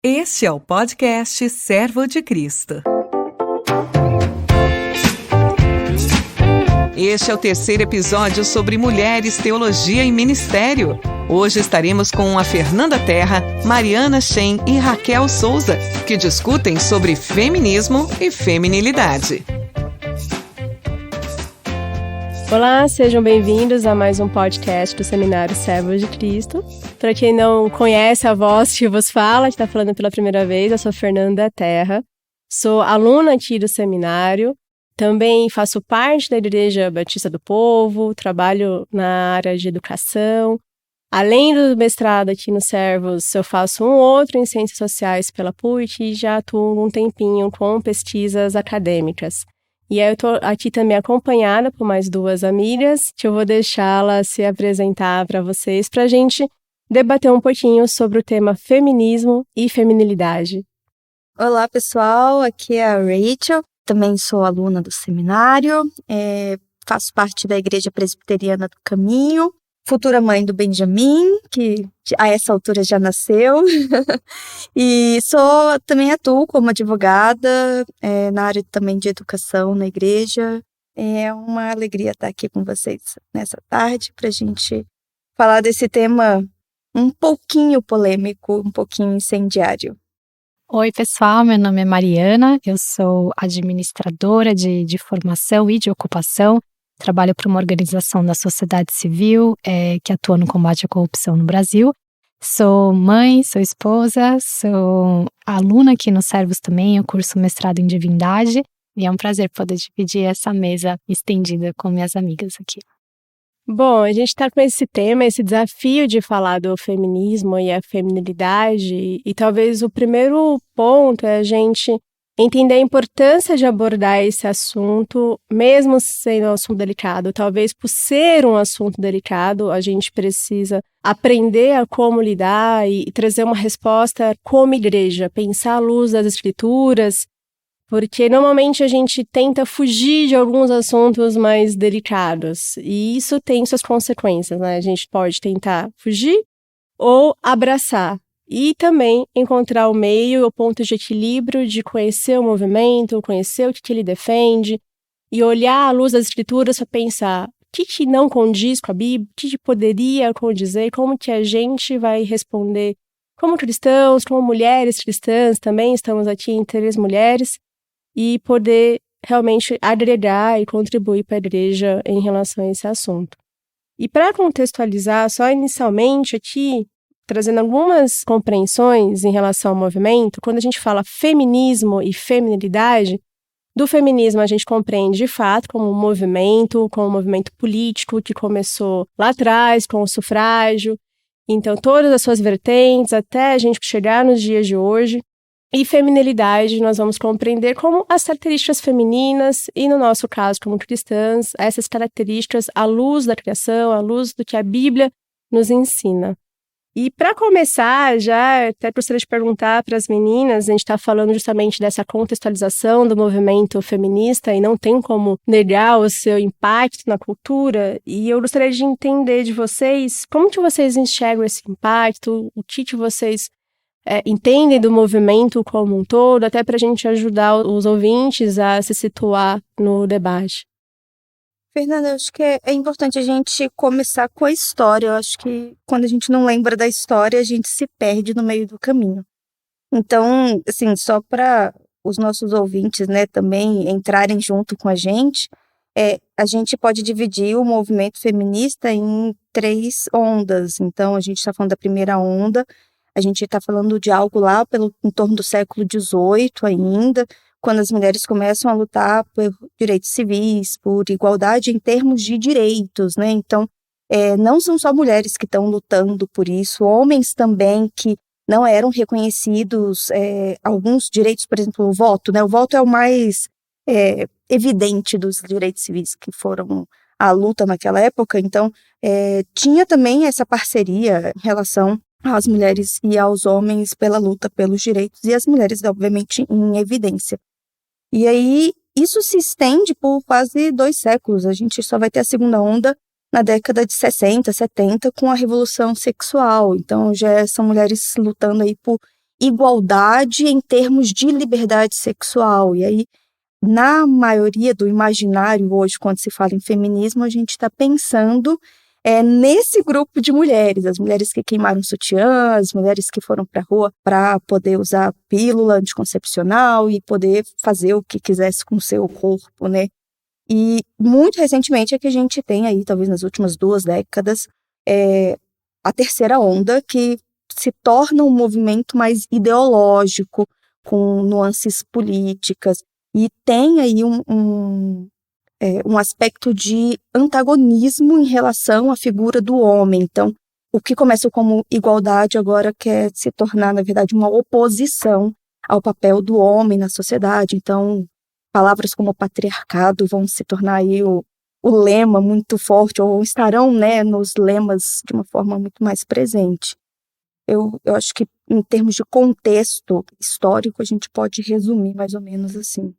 Este é o podcast Servo de Cristo. Este é o terceiro episódio sobre mulheres, teologia e ministério. Hoje estaremos com a Fernanda Terra, Mariana Shen e Raquel Souza, que discutem sobre feminismo e feminilidade. Olá, sejam bem-vindos a mais um podcast do Seminário Servo de Cristo. Para quem não conhece a voz que vos fala, que está falando pela primeira vez, eu sou Fernanda Terra, sou aluna aqui do seminário, também faço parte da Igreja Batista do Povo, trabalho na área de educação. Além do mestrado aqui no Servos, eu faço um outro em Ciências Sociais pela PUC e já atuo um tempinho com pesquisas acadêmicas. E aí eu estou aqui também acompanhada por mais duas amigas, que eu vou deixá-las se apresentar para vocês, para a gente debater um pouquinho sobre o tema feminismo e feminilidade. Olá, pessoal, aqui é a Rachel, também sou aluna do seminário, faço parte da Igreja Presbiteriana do Caminho, futura mãe do Benjamin, que a essa altura já nasceu, e também atuo como advogada na área também de educação na igreja. É uma alegria estar aqui com vocês nessa tarde para a gente falar desse tema um pouquinho polêmico, um pouquinho incendiário. Oi, pessoal, meu nome é Mariana, eu sou administradora de formação e de ocupação. Trabalho para uma organização da sociedade civil que atua no combate à corrupção no Brasil. Sou mãe, sou esposa, sou aluna aqui no Servos também, eu curso mestrado em divindade. E é um prazer poder dividir essa mesa estendida com minhas amigas aqui. Bom, a gente está com esse tema, esse desafio de falar do feminismo e a feminilidade. E talvez o primeiro ponto é a gente entender a importância de abordar esse assunto, mesmo sendo um assunto delicado. Talvez por ser um assunto delicado, a gente precisa aprender a como lidar e trazer uma resposta como igreja, pensar à luz das escrituras, porque normalmente a gente tenta fugir de alguns assuntos mais delicados, e isso tem suas consequências, né? A gente pode tentar fugir ou abraçar. E também encontrar o meio, o ponto de equilíbrio de conhecer o movimento, conhecer o que ele defende e olhar à luz das escrituras para pensar o que não condiz com a Bíblia, o que poderia condizer, como que a gente vai responder como cristãos, como mulheres cristãs, também estamos aqui em 3 mulheres, e poder realmente agregar e contribuir para a igreja em relação a esse assunto. E para contextualizar, só inicialmente aqui, trazendo algumas compreensões em relação ao movimento, quando a gente fala feminismo e feminilidade, do feminismo a gente compreende de fato como um movimento político que começou lá atrás com o sufrágio, então todas as suas vertentes até a gente chegar nos dias de hoje. E feminilidade nós vamos compreender como as características femininas e, no nosso caso, como cristãs, essas características à luz da criação, à luz do que a Bíblia nos ensina. E para começar, já até gostaria de perguntar para as meninas, a gente está falando justamente dessa contextualização do movimento feminista e não tem como negar o seu impacto na cultura, e eu gostaria de entender de vocês como que vocês enxergam esse impacto, o que vocês entendem do movimento como um todo, até para a gente ajudar os ouvintes a se situar no debate. Fernanda, eu acho que é importante a gente começar com a história. Eu acho que quando a gente não lembra da história, a gente se perde no meio do caminho. Então, assim, só para os nossos ouvintes, né, também entrarem junto com a gente gente pode dividir o movimento feminista em 3 ondas. Então, a gente está falando da primeira onda, a gente está falando de algo lá em torno do século XVIII ainda, quando as mulheres começam a lutar por direitos civis, por igualdade em termos de direitos, né? Então, não são só mulheres que estão lutando por isso, homens também que não eram reconhecidos, alguns direitos, por exemplo, o voto, né? O voto é o mais evidente dos direitos civis que foram à luta naquela época. Então, tinha também essa parceria em relação às mulheres e aos homens pela luta pelos direitos, e as mulheres, obviamente, em evidência. E aí, isso se estende por quase 2 séculos. A gente só vai ter a segunda onda na década de 60, 70, com a Revolução Sexual. Então, já são mulheres lutando aí por igualdade em termos de liberdade sexual. E aí, na maioria do imaginário hoje, quando se fala em feminismo, a gente está pensando nesse grupo de mulheres, as mulheres que queimaram sutiã, as mulheres que foram para a rua para poder usar pílula anticoncepcional e poder fazer o que quisesse com o seu corpo, né? E muito recentemente é que a gente tem aí, talvez nas últimas 2 décadas, a terceira onda, que se torna um movimento mais ideológico, com nuances políticas, e tem aí um aspecto de antagonismo em relação à figura do homem. Então, o que começa como igualdade agora quer se tornar, na verdade, uma oposição ao papel do homem na sociedade. Então, palavras como patriarcado vão se tornar aí o lema muito forte, ou estarão, né, nos lemas de uma forma muito mais presente. Eu acho que, em termos de contexto histórico, a gente pode resumir mais ou menos assim.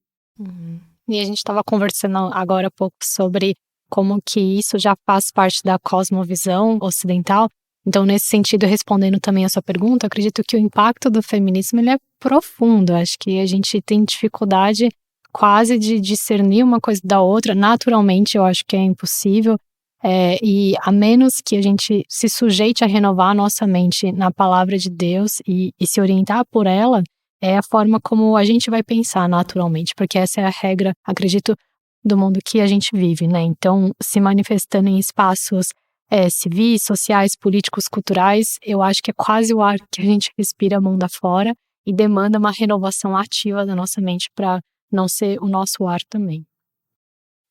E a gente estava conversando agora há pouco sobre como que isso já faz parte da cosmovisão ocidental. Então, nesse sentido, respondendo também a sua pergunta, eu acredito que o impacto do feminismo ele é profundo. Acho que a gente tem dificuldade quase de discernir uma coisa da outra. Naturalmente, eu acho que é impossível. E a menos que a gente se sujeite a renovar a nossa mente na palavra de Deus e se orientar por ela, é a forma como a gente vai pensar naturalmente, porque essa é a regra, acredito, do mundo que a gente vive, né? Então, se manifestando em espaços civis, sociais, políticos, culturais, eu acho que é quase o ar que a gente respira mundo afora e demanda uma renovação ativa da nossa mente para não ser o nosso ar também.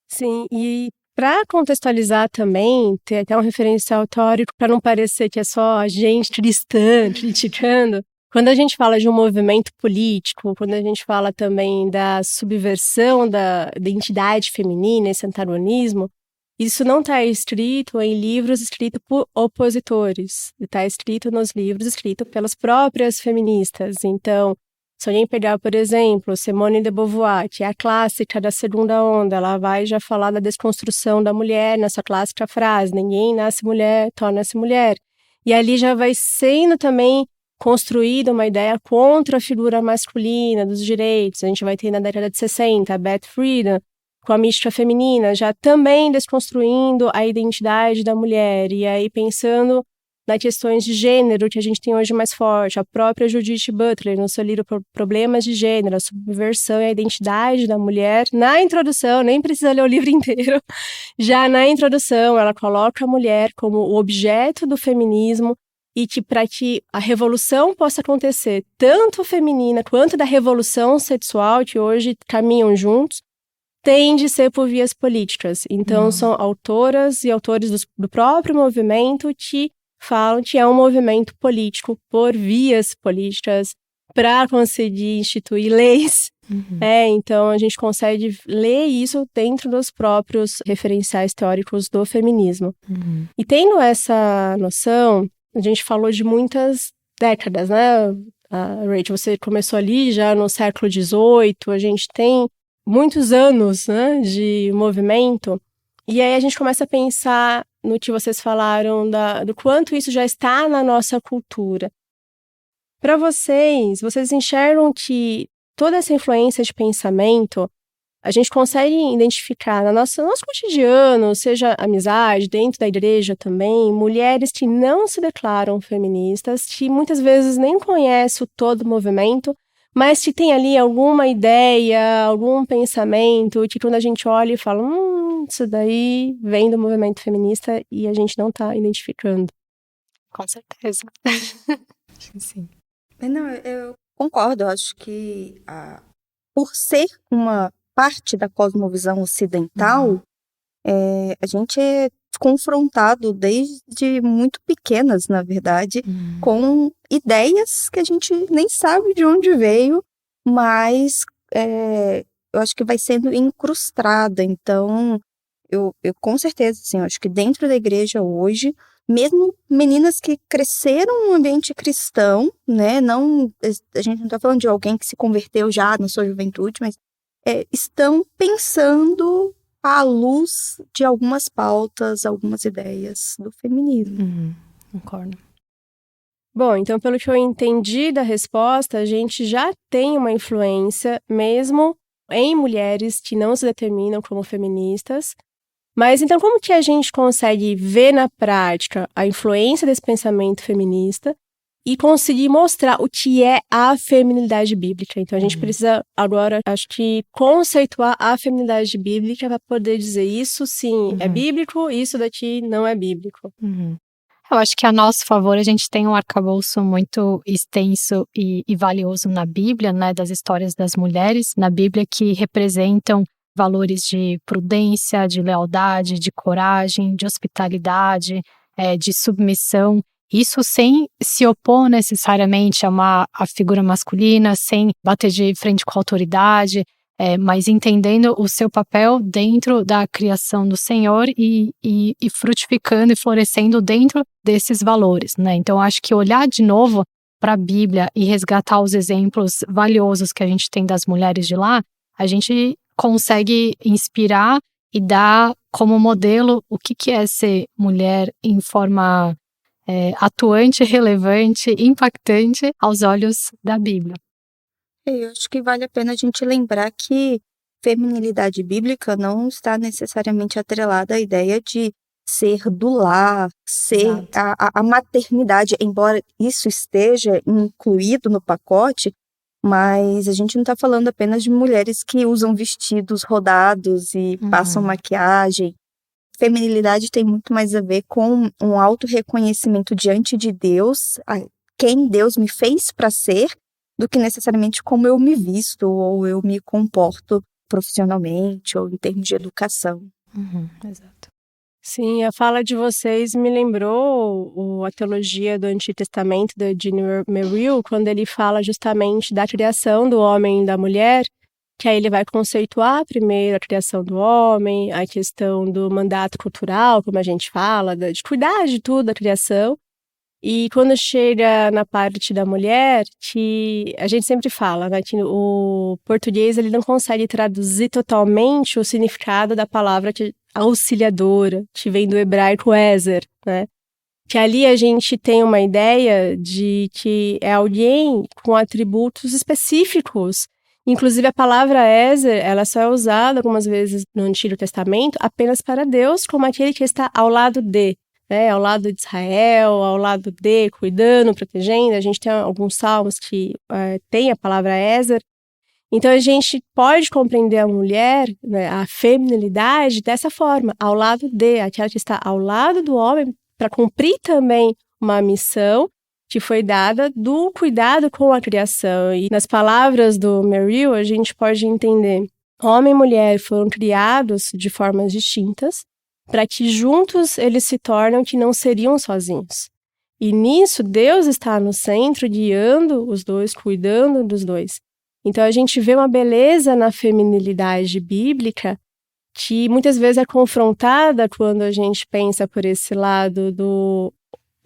Sim, e para contextualizar também, ter até um referencial teórico para não parecer que é só a gente cristã criticando. Quando a gente fala de um movimento político, quando a gente fala também da subversão da identidade feminina, esse antagonismo, isso não está escrito em livros escritos por opositores, está escrito nos livros escritos pelas próprias feministas. Então, se alguém pegar, por exemplo, Simone de Beauvoir, que é a clássica da segunda onda, ela vai já falar da desconstrução da mulher nessa clássica frase, ninguém nasce mulher, torna-se mulher. E ali já vai sendo também construída uma ideia contra a figura masculina dos direitos. A gente vai ter na década de 60 a Beth Friedan, com a mística feminina, já também desconstruindo a identidade da mulher. E aí pensando nas questões de gênero que a gente tem hoje mais forte. A própria Judith Butler, no seu livro Problemas de Gênero, a subversão e a identidade da mulher. Na introdução, nem precisa ler o livro inteiro, já na introdução ela coloca a mulher como o objeto do feminismo, e que para que a revolução possa acontecer, tanto feminina quanto da revolução sexual, que hoje caminham juntos, tem de ser por vias políticas. Então, são autoras e autores do próprio movimento que falam que é um movimento político por vias políticas para conseguir instituir leis. Então, a gente consegue ler isso dentro dos próprios referenciais teóricos do feminismo. E tendo essa noção, a gente falou de muitas décadas, né? Rachel, você começou ali já no século XVIII, a gente tem muitos anos, né, de movimento, e aí a gente começa a pensar no que vocês falaram do quanto isso já está na nossa cultura. Para vocês enxergam que toda essa influência de pensamento a gente consegue identificar no nosso cotidiano, seja amizade, dentro da igreja também, mulheres que não se declaram feministas, que muitas vezes nem conhecem todo o movimento, mas que tem ali alguma ideia, algum pensamento, que quando a gente olha e fala, isso daí vem do movimento feminista e a gente não está identificando. Com certeza. Sim. Não, eu concordo, eu acho que por ser uma parte da cosmovisão ocidental, a gente é confrontado desde muito pequenas, na verdade, com ideias que a gente nem sabe de onde veio, mas eu acho que vai sendo incrustada. Então, eu com certeza, assim, eu acho que dentro da igreja hoje, mesmo meninas que cresceram num ambiente cristão, né, a gente não está falando de alguém que se converteu já na sua juventude, mas estão pensando à luz de algumas pautas, algumas ideias do feminismo. Concordo. Bom, então pelo que eu entendi da resposta, a gente já tem uma influência mesmo em mulheres que não se determinam como feministas. Mas então como que a gente consegue ver na prática a influência desse pensamento feminista e conseguir mostrar o que é a feminilidade bíblica? Então a gente precisa agora, acho que, conceituar a feminilidade bíblica para poder dizer isso sim é bíblico, isso daqui não é bíblico. Eu acho que a nosso favor a gente tem um arcabouço muito extenso e valioso na Bíblia, né, das histórias das mulheres na Bíblia que representam valores de prudência, de lealdade, de coragem, de hospitalidade, de submissão. Isso sem se opor necessariamente a figura masculina, sem bater de frente com a autoridade, mas entendendo o seu papel dentro da criação do Senhor e frutificando e florescendo dentro desses valores, né? Então, acho que olhar de novo para a Bíblia e resgatar os exemplos valiosos que a gente tem das mulheres de lá, a gente consegue inspirar e dar como modelo o que é ser mulher em forma atuante, relevante, impactante aos olhos da Bíblia. Eu acho que vale a pena a gente lembrar que feminilidade bíblica não está necessariamente atrelada à ideia de ser do lar, ser a maternidade, embora isso esteja incluído no pacote, mas a gente não está falando apenas de mulheres que usam vestidos rodados e passam maquiagem. Feminilidade tem muito mais a ver com um auto-reconhecimento diante de Deus, quem Deus me fez para ser, do que necessariamente como eu me visto ou eu me comporto profissionalmente ou em termos de educação. Exato. Sim, a fala de vocês me lembrou a teologia do Antigo Testamento da Jean Merrill, quando ele fala justamente da criação do homem e da mulher, que aí ele vai conceituar primeiro a criação do homem, a questão do mandato cultural, como a gente fala, de cuidar de tudo, da criação. E quando chega na parte da mulher, que a gente sempre fala, né, que o português ele não consegue traduzir totalmente o significado da palavra auxiliadora, que vem do hebraico ezer, né? Que ali a gente tem uma ideia de que é alguém com atributos específicos. Inclusive a palavra ezer, ela só é usada algumas vezes no Antigo Testamento apenas para Deus, como aquele que está ao lado de. Ao lado de Israel, ao lado de, cuidando, protegendo. A gente tem alguns salmos que tem a palavra ezer. Então, a gente pode compreender a mulher, né, a feminilidade, dessa forma, ao lado de, aquela que está ao lado do homem, para cumprir também uma missão que foi dada do cuidado com a criação. E nas palavras do Merrill, a gente pode entender: homem e mulher foram criados de formas distintas, para que juntos eles se tornam que não seriam sozinhos. E nisso, Deus está no centro, guiando os dois, cuidando dos dois. Então, a gente vê uma beleza na feminilidade bíblica que muitas vezes é confrontada quando a gente pensa por esse lado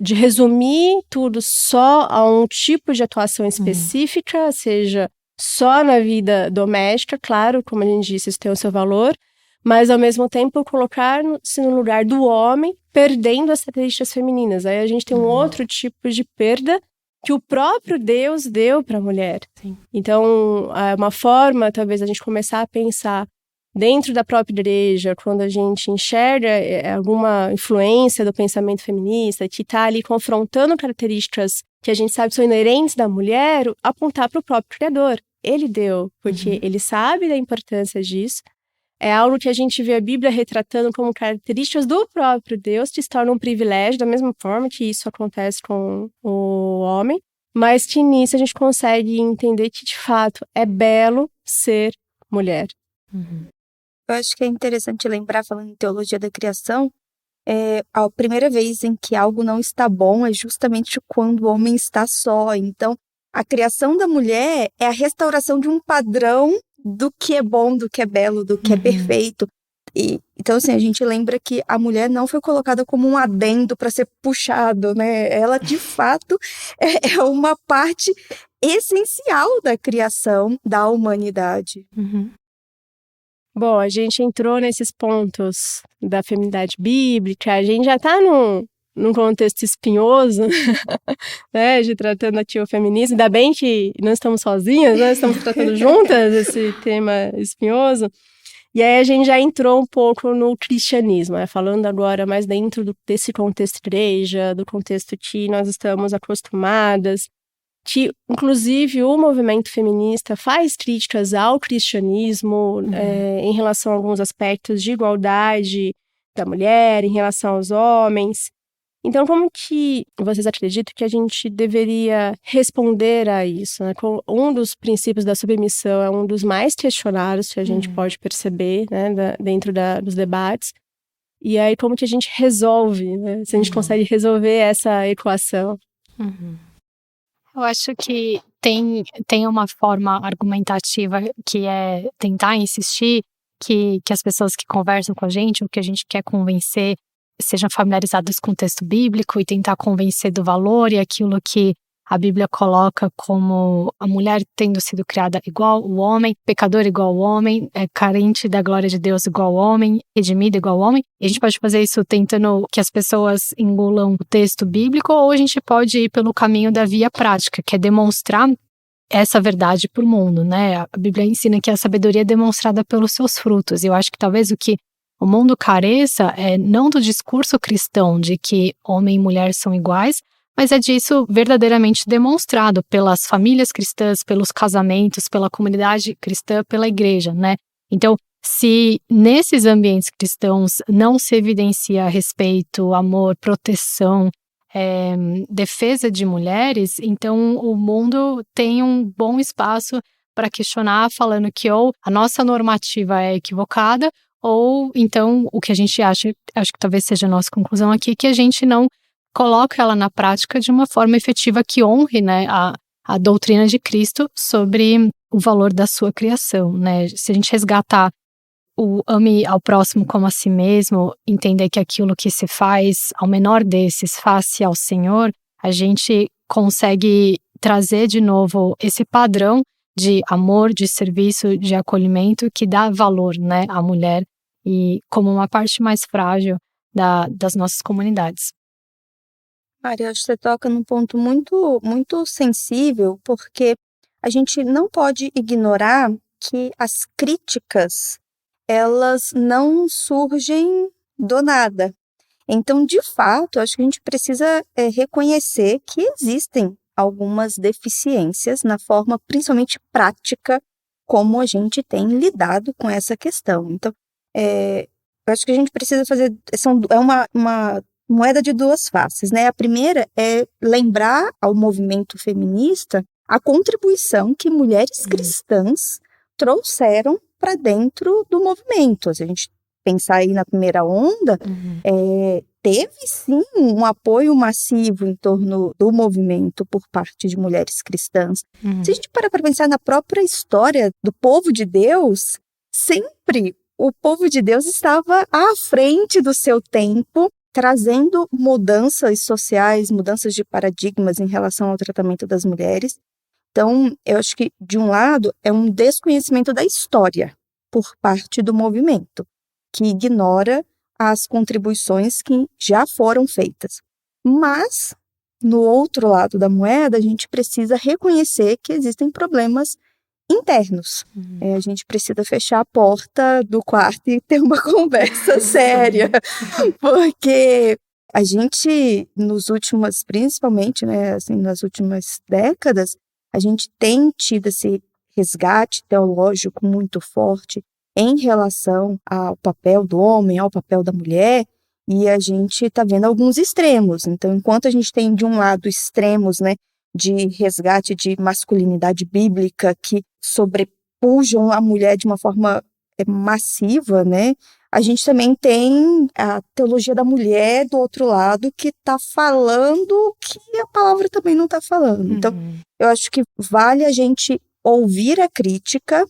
de resumir tudo só a um tipo de atuação específica, seja só na vida doméstica, claro, como a gente disse, isso tem o seu valor, mas, ao mesmo tempo, colocar-se no lugar do homem, perdendo as características femininas. Aí a gente tem um outro tipo de perda que o próprio Deus deu para a mulher. Sim. Então, é uma forma, talvez, a gente começar a pensar dentro da própria igreja, quando a gente enxerga alguma influência do pensamento feminista, que está ali confrontando características que a gente sabe são inerentes da mulher, apontar para o próprio Criador. Ele deu, porque ele sabe da importância disso. É algo que a gente vê a Bíblia retratando como características do próprio Deus, que se torna um privilégio, da mesma forma que isso acontece com o homem, mas que nisso a gente consegue entender que, de fato, é belo ser mulher. Eu acho que é interessante lembrar, falando em teologia da criação, a primeira vez em que algo não está bom é justamente quando o homem está só. Então, a criação da mulher é a restauração de um padrão do que é bom, do que é belo, do que é perfeito. Então, assim, a gente lembra que a mulher não foi colocada como um adendo para ser puxado, né? Ela, de fato, é uma parte essencial da criação da humanidade. Bom, a gente entrou nesses pontos da feminilidade bíblica, a gente já está num contexto espinhoso, né, de tratando aqui o feminismo. Ainda bem que não estamos sozinhas, né, estamos tratando juntas esse tema espinhoso. E aí a gente já entrou um pouco no cristianismo, né, falando agora mais dentro desse contexto igreja, do contexto que nós estamos acostumadas, que inclusive o movimento feminista faz críticas ao cristianismo em relação a alguns aspectos de igualdade da mulher, em relação aos homens. Então, como que vocês acreditam que a gente deveria responder a isso, né? Um dos princípios da submissão é um dos mais questionados que a gente pode perceber, né, dentro dos debates. E aí, como que a gente resolve, né? Se a gente consegue resolver essa equação. Eu acho que tem uma forma argumentativa que é tentar insistir que as pessoas que conversam com a gente, ou que a gente quer convencer, sejam familiarizadas com o texto bíblico e tentar convencer do valor e aquilo que a Bíblia coloca como a mulher tendo sido criada igual o homem, pecador igual o homem, carente da glória de Deus igual o homem, redimida igual o homem. E a gente pode fazer isso tentando que as pessoas engulam o texto bíblico, ou a gente pode ir pelo caminho da via prática, que é demonstrar essa verdade para o mundo, né? A Bíblia ensina que a sabedoria é demonstrada pelos seus frutos. E eu acho que talvez o que o mundo careça é não do discurso cristão de que homem e mulher são iguais, mas é disso verdadeiramente demonstrado pelas famílias cristãs, pelos casamentos, pela comunidade cristã, pela igreja, né? Então, se nesses ambientes cristãos não se evidencia respeito, amor, proteção, defesa de mulheres, então o mundo tem um bom espaço para questionar, falando que ou a nossa normativa é equivocada, ou então o que a gente acho que talvez seja a nossa conclusão aqui, que a gente não coloca ela na prática de uma forma efetiva que honre, né, a doutrina de Cristo sobre o valor da sua criação, né? Se a gente resgatar o ame ao próximo como a si mesmo, entender que aquilo que se faz ao menor desses faz-se ao Senhor, a gente consegue trazer de novo esse padrão de amor, de serviço, de acolhimento que dá valor, né, à mulher e como uma parte mais frágil das nossas comunidades. Maria, acho que você toca num ponto muito, muito sensível, porque a gente não pode ignorar que as críticas, elas não surgem do nada. Então, de fato, acho que a gente precisa reconhecer que existem algumas deficiências na forma, principalmente prática, como a gente tem lidado com essa questão. Então, eu acho que a gente precisa fazer... É uma moeda de duas faces, né? A primeira é lembrar ao movimento feminista a contribuição que mulheres cristãs trouxeram para dentro do movimento. Se a gente pensar aí na primeira onda, teve sim um apoio massivo em torno do movimento por parte de mulheres cristãs. Se a gente parar para pensar na própria história do povo de Deus, sempre o povo de Deus estava à frente do seu tempo, trazendo mudanças sociais, mudanças de paradigmas em relação ao tratamento das mulheres. Então, eu acho que, de um lado, é um desconhecimento da história por parte do movimento, que ignora as contribuições que já foram feitas. Mas, no outro lado da moeda, a gente precisa reconhecer que existem problemas internos. A gente precisa fechar a porta do quarto e ter uma conversa séria, porque a gente, principalmente, né, assim, nas últimas décadas, a gente tem tido esse resgate teológico muito forte em relação ao papel do homem, ao papel da mulher, e a gente está vendo alguns extremos. Então, enquanto a gente tem, de um lado, extremos, né, de resgate de masculinidade bíblica que sobrepujam a mulher de uma forma massiva, né? A gente também tem a teologia da mulher do outro lado que está falando o que a palavra também não está falando. Então, eu acho que vale a gente ouvir a crítica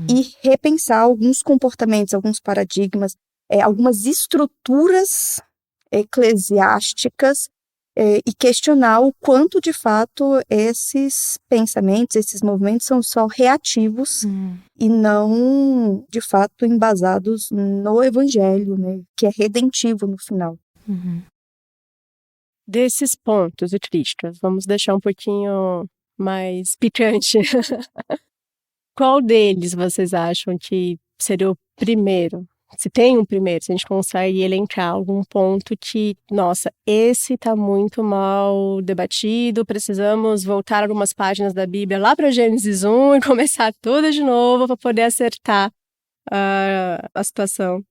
e repensar alguns comportamentos, alguns paradigmas, algumas estruturas eclesiásticas e questionar o quanto, de fato, esses pensamentos, esses movimentos são só reativos e não, de fato, embasados no evangelho, né, que é redentivo no final. desses pontos críticos, vamos deixar um pouquinho mais picante. Qual deles vocês acham que seria o primeiro? Se tem um primeiro, se a gente consegue elencar algum ponto que, nossa, esse está muito mal debatido, precisamos voltar algumas páginas da Bíblia lá para Gênesis 1 e começar tudo de novo para poder acertar a situação.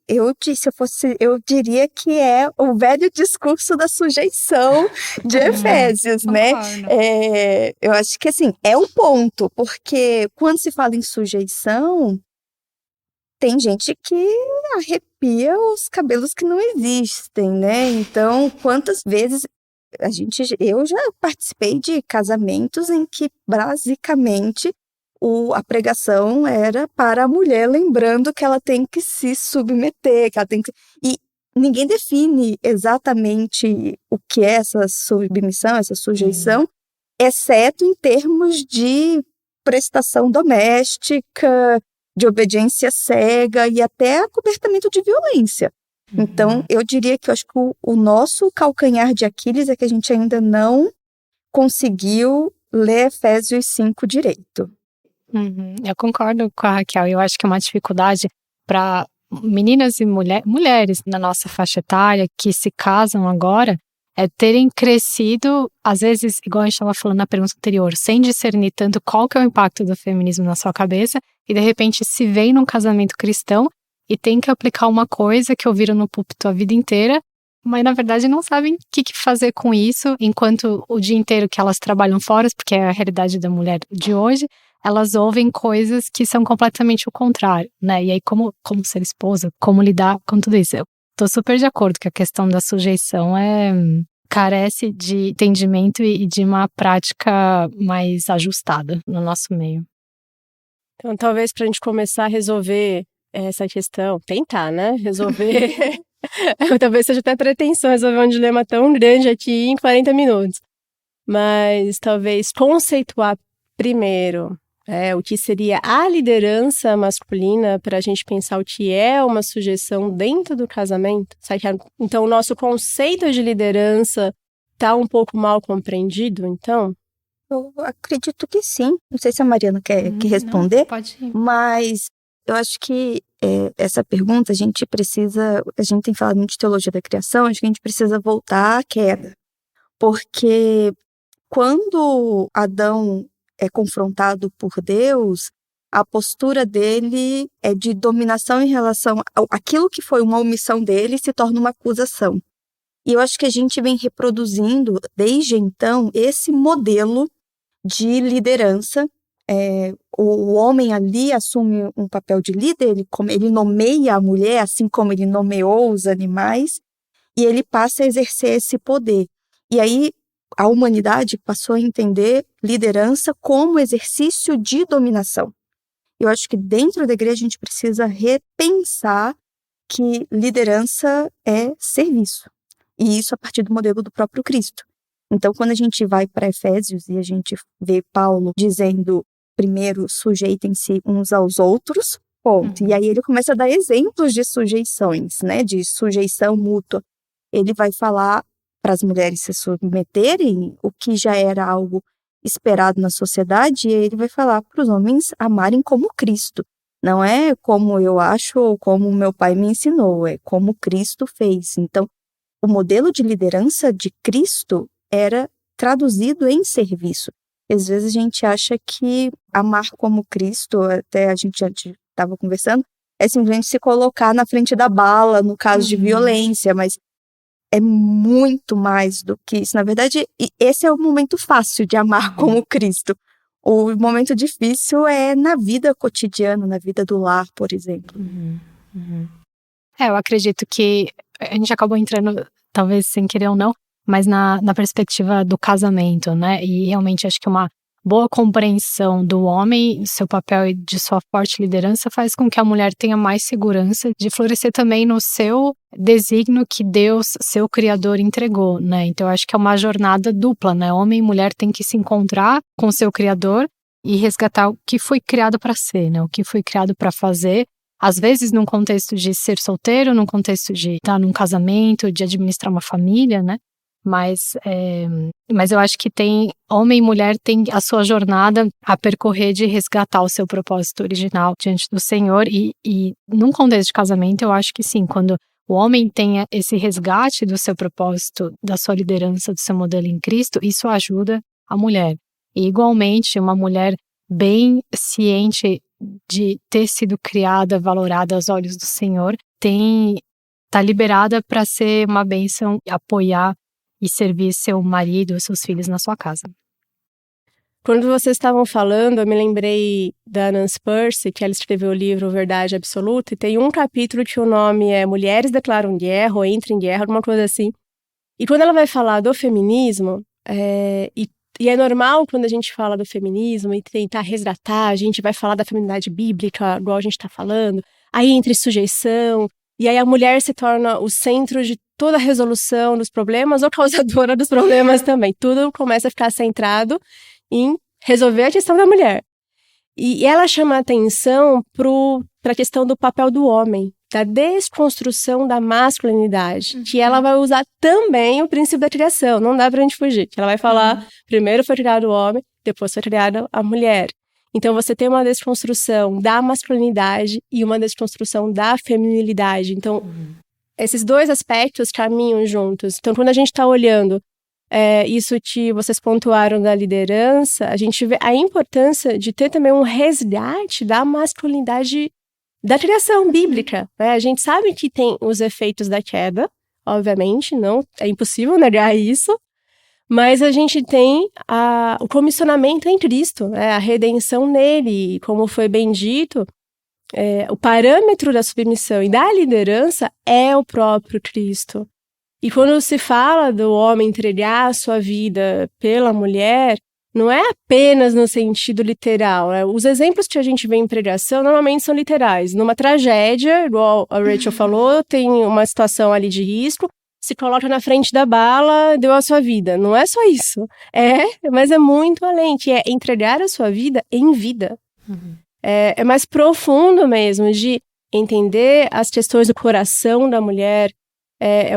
Eu diria que é o velho discurso da sujeição de Efésios, né? Eu acho que, assim, é o ponto, porque quando se fala em sujeição, tem gente que arrepia os cabelos que não existem, né? Então, quantas vezes eu já participei de casamentos em que, basicamente, a pregação era para a mulher, lembrando que ela tem que se submeter, que ela tem que... E ninguém define exatamente o que é essa submissão, essa sujeição, exceto em termos de prestação doméstica, de obediência cega e até acobertamento de violência. Então, eu diria que eu acho que o nosso calcanhar de Aquiles é que a gente ainda não conseguiu ler Efésios 5 direito. Eu concordo com a Raquel. Eu acho que é uma dificuldade para meninas e mulheres na nossa faixa etária que se casam agora, terem crescido, às vezes, igual a gente estava falando na pergunta anterior, sem discernir tanto qual que é o impacto do feminismo na sua cabeça, e de repente se vem num casamento cristão e tem que aplicar uma coisa que ouviram no púlpito a vida inteira, mas na verdade não sabem o que fazer com isso, enquanto o dia inteiro que elas trabalham fora, porque é a realidade da mulher de hoje, elas ouvem coisas que são completamente o contrário, né? E aí como ser esposa, como lidar com tudo isso? Eu tô super de acordo que a questão da sujeição carece de entendimento e de uma prática mais ajustada no nosso meio. Então, talvez para a gente começar a resolver essa questão, tentar, né? Resolver, talvez seja até pretensão resolver um dilema tão grande aqui em 40 minutos. Mas talvez conceituar primeiro o que seria a liderança masculina para a gente pensar o que é uma sujeição dentro do casamento. Então, o nosso conceito de liderança está um pouco mal compreendido, então? Eu acredito que sim. Não sei se a Mariana quer responder. Não, pode ir. Mas eu acho que essa pergunta a gente tem falado muito de teologia da criação, acho que a gente precisa voltar à queda. Porque quando Adão é confrontado por Deus, a postura dele é de dominação em relação àquilo que foi uma omissão dele se torna uma acusação. E eu acho que a gente vem reproduzindo, desde então, esse modelo de liderança. O homem ali assume um papel de líder, ele nomeia a mulher, assim como ele nomeou os animais, e ele passa a exercer esse poder. E aí, a humanidade passou a entender liderança como exercício de dominação. Eu acho que dentro da igreja a gente precisa repensar que liderança é serviço. E isso a partir do modelo do próprio Cristo. Então, quando a gente vai para Efésios e a gente vê Paulo dizendo, primeiro, sujeitem-se uns aos outros, ponto. E aí ele começa a dar exemplos de sujeições, né? De sujeição mútua. Ele vai falar para as mulheres se submeterem, o que já era algo esperado na sociedade, e ele vai falar para os homens amarem como Cristo. Não é como eu acho ou como meu pai me ensinou, é como Cristo fez. Então, o modelo de liderança de Cristo era traduzido em serviço. Às vezes a gente acha que amar como Cristo, até a gente já estava conversando, é simplesmente se colocar na frente da bala, no caso de violência, mas é muito mais do que isso. Na verdade, esse é o momento fácil de amar como Cristo. O momento difícil é na vida cotidiana, na vida do lar, por exemplo. Eu acredito que a gente acabou entrando, talvez sem querer ou não, mas na perspectiva do casamento, né? E realmente acho que uma boa compreensão do homem, seu papel e de sua forte liderança faz com que a mulher tenha mais segurança de florescer também no seu desígnio que Deus, seu Criador, entregou, né? Então eu acho que é uma jornada dupla, né? Homem e mulher têm que se encontrar com seu Criador e resgatar o que foi criado para ser, né? O que foi criado para fazer às vezes num contexto de ser solteiro, num contexto de estar num casamento, de administrar uma família, né? Mas eu acho que homem e mulher tem a sua jornada a percorrer de resgatar o seu propósito original diante do Senhor. E num contexto de casamento, eu acho que sim, quando o homem tem esse resgate do seu propósito, da sua liderança, do seu modelo em Cristo, isso ajuda a mulher. E igualmente, uma mulher bem ciente de ter sido criada, valorada aos olhos do Senhor, está liberada para ser uma bênção, apoiar e servir seu marido, seus filhos na sua casa. Quando vocês estavam falando, eu me lembrei da Nancy Pearcey, que ela escreveu o livro Verdade Absoluta, e tem um capítulo que o nome é Mulheres Declaram Guerra, ou Entram em Guerra, alguma coisa assim. E quando ela vai falar do feminismo, e é normal quando a gente fala do feminismo e tentar resgatar, a gente vai falar da feminidade bíblica, igual a gente está falando, aí entra em sujeição, e aí a mulher se torna o centro de toda a resolução dos problemas ou causadora dos problemas também. Tudo começa a ficar centrado em resolver a questão da mulher. E ela chama a atenção para a questão do papel do homem, da desconstrução da masculinidade, que ela vai usar também o princípio da criação, não dá pra gente fugir. Ela vai falar, primeiro foi criado o homem, depois foi criada a mulher. Então você tem uma desconstrução da masculinidade e uma desconstrução da feminilidade. Então, esses dois aspectos caminham juntos. Então, quando a gente está olhando isso que vocês pontuaram da liderança, a gente vê a importância de ter também um resgate da masculinidade da criação bíblica, né? A gente sabe que tem os efeitos da queda, obviamente, não é impossível negar isso, mas a gente tem o comissionamento em Cristo, né? A redenção nele, como foi bem dito, o parâmetro da submissão e da liderança é o próprio Cristo. E quando se fala do homem entregar a sua vida pela mulher, não é apenas no sentido literal, né? Os exemplos que a gente vê em pregação normalmente são literais. Numa tragédia, igual a Rachel falou, tem uma situação ali de risco, se coloca na frente da bala, deu a sua vida. Não é só isso. Mas é muito além, que é entregar a sua vida em vida. É mais profundo mesmo, de entender as questões do coração da mulher,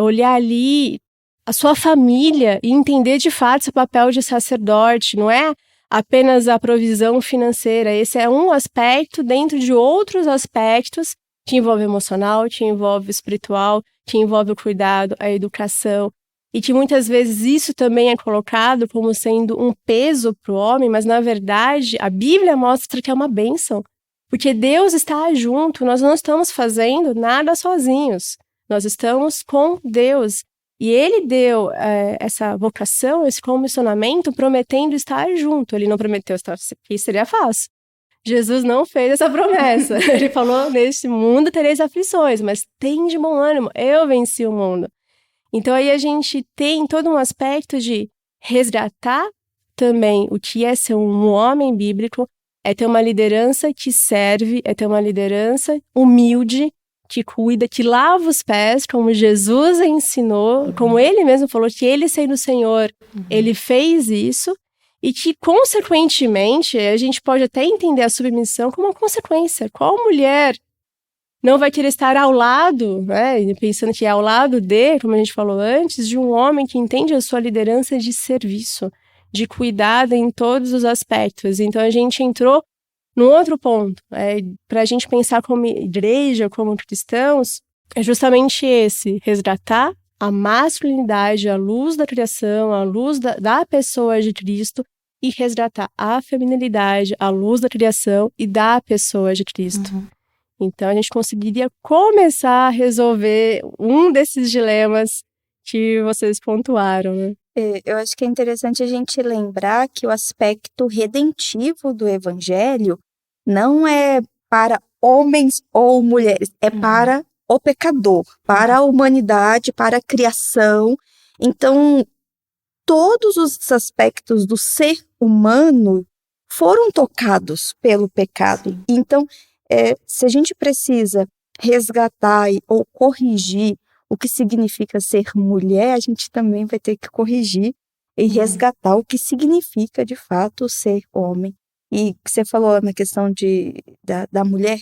olhar ali a sua família e entender de fato seu papel de sacerdote. Não é apenas a provisão financeira. Esse é um aspecto dentro de outros aspectos que envolve emocional, que envolve espiritual, que envolve o cuidado, a educação. E que muitas vezes isso também é colocado como sendo um peso para o homem, mas na verdade a Bíblia mostra que é uma bênção. Porque Deus está junto, nós não estamos fazendo nada sozinhos. Nós estamos com Deus. E Ele deu essa vocação, esse comissionamento, prometendo estar junto. Ele não prometeu estar aqui, seria fácil. Jesus não fez essa promessa. Ele falou, neste mundo tereis aflições, mas tem de bom ânimo, eu venci o mundo. Então aí a gente tem todo um aspecto de resgatar também o que é ser um homem bíblico, é ter uma liderança que serve, é ter uma liderança humilde, que cuida, que lava os pés, como Jesus ensinou, como ele mesmo falou, que ele sendo o Senhor, ele fez isso, e que, consequentemente, a gente pode até entender a submissão como uma consequência. Qual mulher não vai querer estar ao lado, né, pensando que é ao lado como a gente falou antes, de um homem que entende a sua liderança de serviço, de cuidado em todos os aspectos. Então, a gente entrou num outro ponto, para a gente pensar como igreja, como cristãos, é justamente esse, resgatar a masculinidade, a luz da criação, a luz da pessoa de Cristo, e resgatar a feminilidade, a luz da criação e da pessoa de Cristo. Então, a gente conseguiria começar a resolver um desses dilemas que vocês pontuaram, né? Eu acho que é interessante a gente lembrar que o aspecto redentivo do evangelho não é para homens ou mulheres, é para o pecador, para a humanidade, para a criação. Então, todos os aspectos do ser humano foram tocados pelo pecado. Sim. Então, se a gente precisa resgatar ou corrigir o que significa ser mulher, a gente também vai ter que corrigir e resgatar o que significa, de fato, ser homem. E você falou na questão da mulher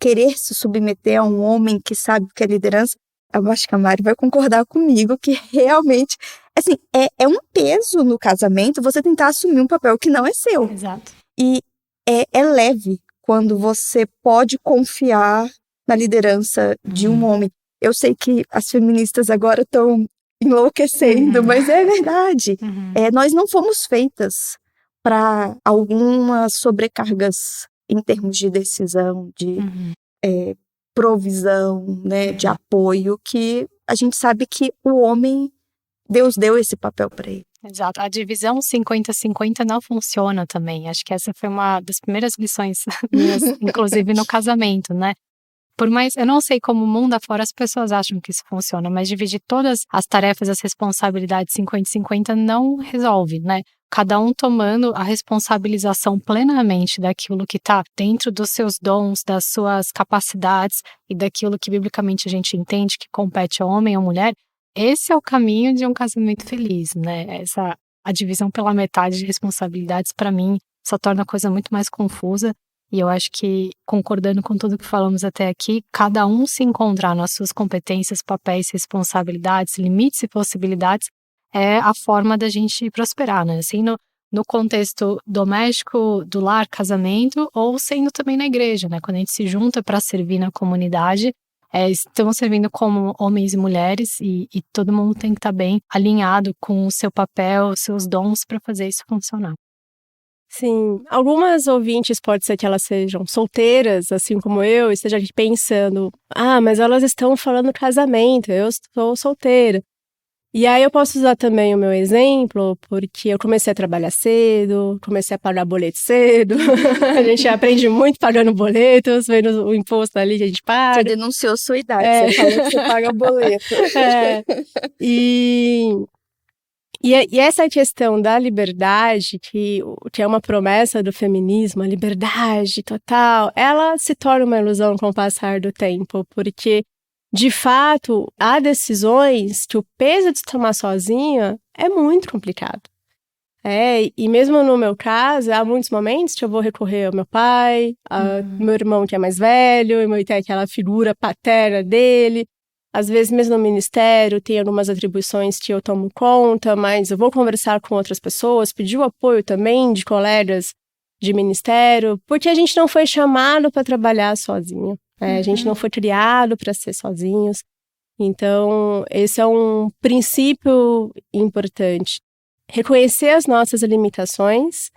querer se submeter a um homem que sabe que é liderança, eu acho que a Mari vai concordar comigo que realmente, assim, é um peso no casamento você tentar assumir um papel que não é seu. Exato. E é leve quando você pode confiar na liderança de um homem. Eu sei que as feministas agora estão enlouquecendo, mas é verdade. Nós não fomos feitas para algumas sobrecargas em termos de decisão, de provisão, né, de apoio, que a gente sabe que o homem, Deus deu esse papel para ele. Exato. A divisão 50-50 não funciona também. Acho que essa foi uma das primeiras lições minhas, inclusive no casamento, né? Por mais, eu não sei como mundo afora as pessoas acham que isso funciona, mas dividir todas as tarefas, as responsabilidades 50-50 não resolve, né? Cada um tomando a responsabilização plenamente daquilo que está dentro dos seus dons, das suas capacidades e daquilo que biblicamente a gente entende que compete ao homem ou mulher. Esse é o caminho de um casamento feliz, né? A divisão pela metade de responsabilidades, para mim, só torna a coisa muito mais confusa. E eu acho que, concordando com tudo que falamos até aqui, cada um se encontrar nas suas competências, papéis, responsabilidades, limites e possibilidades é a forma da gente prosperar, né? Assim, no contexto doméstico, do lar, casamento, ou sendo também na igreja, né? Quando a gente se junta para servir na comunidade, estamos servindo como homens e mulheres e todo mundo tem que estar bem alinhado com o seu papel, seus dons para fazer isso funcionar. Sim, algumas ouvintes pode ser que elas sejam solteiras, assim como eu, e estejam aqui pensando, mas elas estão falando casamento, eu estou solteira. E aí eu posso usar também o meu exemplo, porque eu comecei a trabalhar cedo, comecei a pagar boleto cedo, a gente aprende muito pagando boletos, vendo o imposto ali que a gente paga. Você denunciou sua idade, você falou que você paga boleto. E essa questão da liberdade, que é uma promessa do feminismo, a liberdade total, ela se torna uma ilusão com o passar do tempo, porque, de fato, há decisões que o peso de tomar sozinha é muito complicado. E mesmo no meu caso, há muitos momentos que eu vou recorrer ao meu pai, ao meu irmão que é mais velho, e tem aquela figura paterna dele. Às vezes, mesmo no ministério, tem algumas atribuições que eu tomo conta, mas eu vou conversar com outras pessoas, pedir o apoio também de colegas de ministério, porque a gente não foi chamado para trabalhar sozinho, a gente não foi criado para ser sozinhos. Então, esse é um princípio importante. Reconhecer as nossas limitações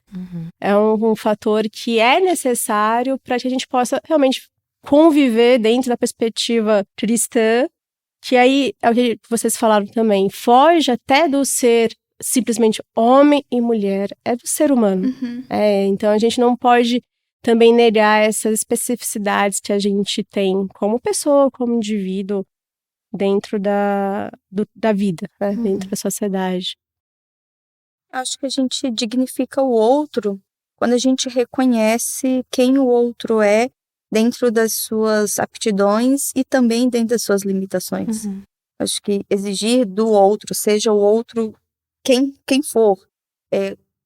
é um fator que é necessário para que a gente possa realmente conviver dentro da perspectiva cristã, que aí, é o que vocês falaram também, foge até do ser simplesmente homem e mulher, é do ser humano. Então a gente não pode também negar essas especificidades que a gente tem como pessoa, como indivíduo, dentro da vida, né? Dentro da sociedade. Acho que a gente dignifica o outro quando a gente reconhece quem o outro é, dentro das suas aptidões e também dentro das suas limitações. Acho que exigir do outro, seja o outro quem for,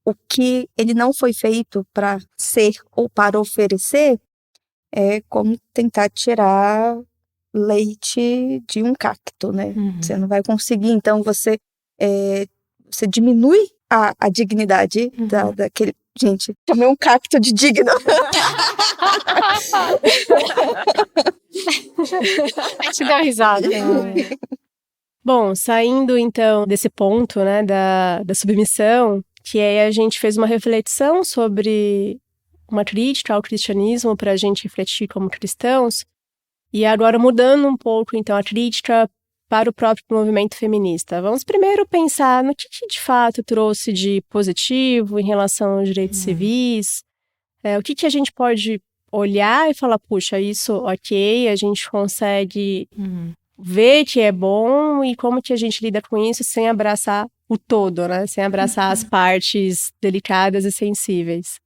o que ele não foi feito para ser ou para oferecer, é como tentar tirar leite de um cacto, né? Você não vai conseguir, então você diminui a dignidade daquele... Gente, chamei um cacto de digno. A gente deu risada. Bom, saindo então desse ponto, né, da submissão, que aí a gente fez uma reflexão sobre uma crítica ao cristianismo para a gente refletir como cristãos, e agora mudando um pouco então a crítica para o próprio movimento feminista. Vamos primeiro pensar no que de fato trouxe de positivo em relação aos direitos civis, o que a gente pode olhar e falar, puxa, isso ok, a gente consegue ver que é bom, e como que a gente lida com isso sem abraçar o todo, né? Sem abraçar as partes delicadas e sensíveis.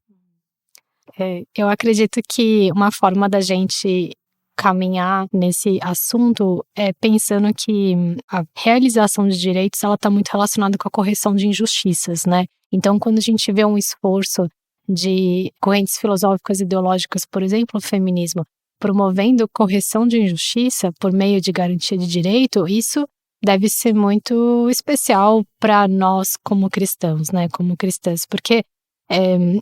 Eu acredito que uma forma da gente caminhar nesse assunto pensando que a realização de direitos ela está muito relacionada com a correção de injustiças, né? Então, quando a gente vê um esforço de correntes filosóficas e ideológicas, por exemplo, o feminismo, promovendo correção de injustiça por meio de garantia de direito, isso deve ser muito especial para nós como cristãos, né, como cristãs, porque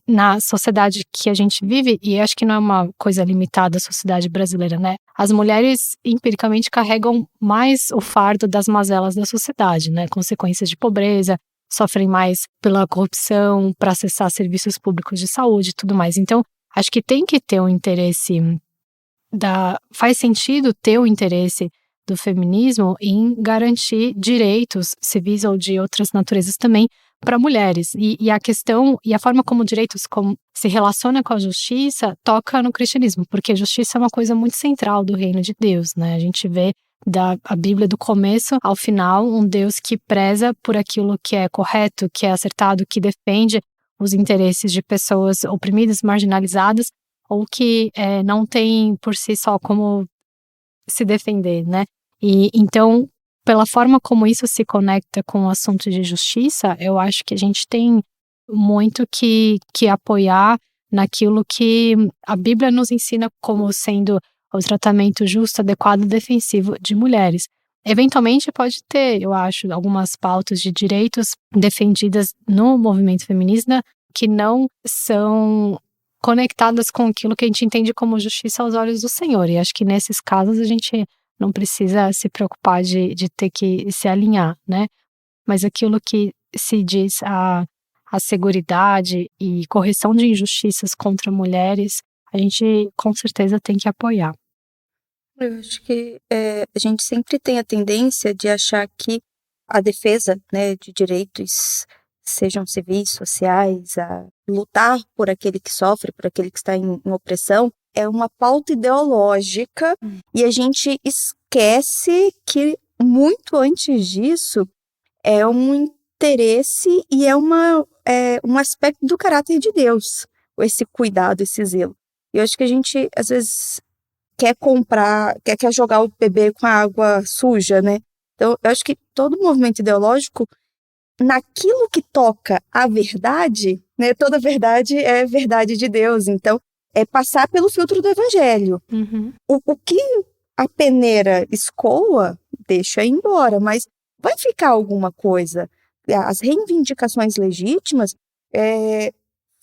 na sociedade que a gente vive, e acho que não é uma coisa limitada à sociedade brasileira, né, as mulheres empiricamente carregam mais o fardo das mazelas da sociedade, né, consequências de pobreza, sofrem mais pela corrupção, para acessar serviços públicos de saúde e tudo mais. Então, acho que tem que ter um interesse faz sentido ter o interesse do feminismo em garantir direitos civis ou de outras naturezas também para mulheres. E a questão, e a forma como direitos se relaciona com a justiça toca no cristianismo, porque a justiça é uma coisa muito central do reino de Deus, né? A gente vê a Bíblia do começo ao final um Deus que preza por aquilo que é correto, que é acertado, que defende os interesses de pessoas oprimidas, marginalizadas, ou que não tem por si só como se defender, né? E então, pela forma como isso se conecta com o assunto de justiça, eu acho que a gente tem muito que apoiar naquilo que a Bíblia nos ensina como sendo o tratamento justo, adequado e defensivo de mulheres. Eventualmente pode ter, eu acho, algumas pautas de direitos defendidas no movimento feminista que não são conectadas com aquilo que a gente entende como justiça aos olhos do Senhor. E acho que nesses casos a gente não precisa se preocupar de ter que se alinhar, né? Mas aquilo que se diz a seguridade e correção de injustiças contra mulheres, a gente com certeza tem que apoiar. Eu acho que a gente sempre tem a tendência de achar que a defesa, né, de direitos, sejam civis, sociais, a lutar por aquele que sofre, por aquele que está em opressão, é uma pauta ideológica e a gente esquece que muito antes disso é um interesse e é um aspecto do caráter de Deus, esse cuidado, esse zelo. E eu acho que a gente, às vezes, quer jogar o bebê com a água suja, né? Então, eu acho que todo movimento ideológico, naquilo que toca a verdade, né? Toda verdade é verdade de Deus. Então, é passar pelo filtro do evangelho. Uhum. O que a peneira escoa, deixa ir embora, mas vai ficar alguma coisa. As reivindicações legítimas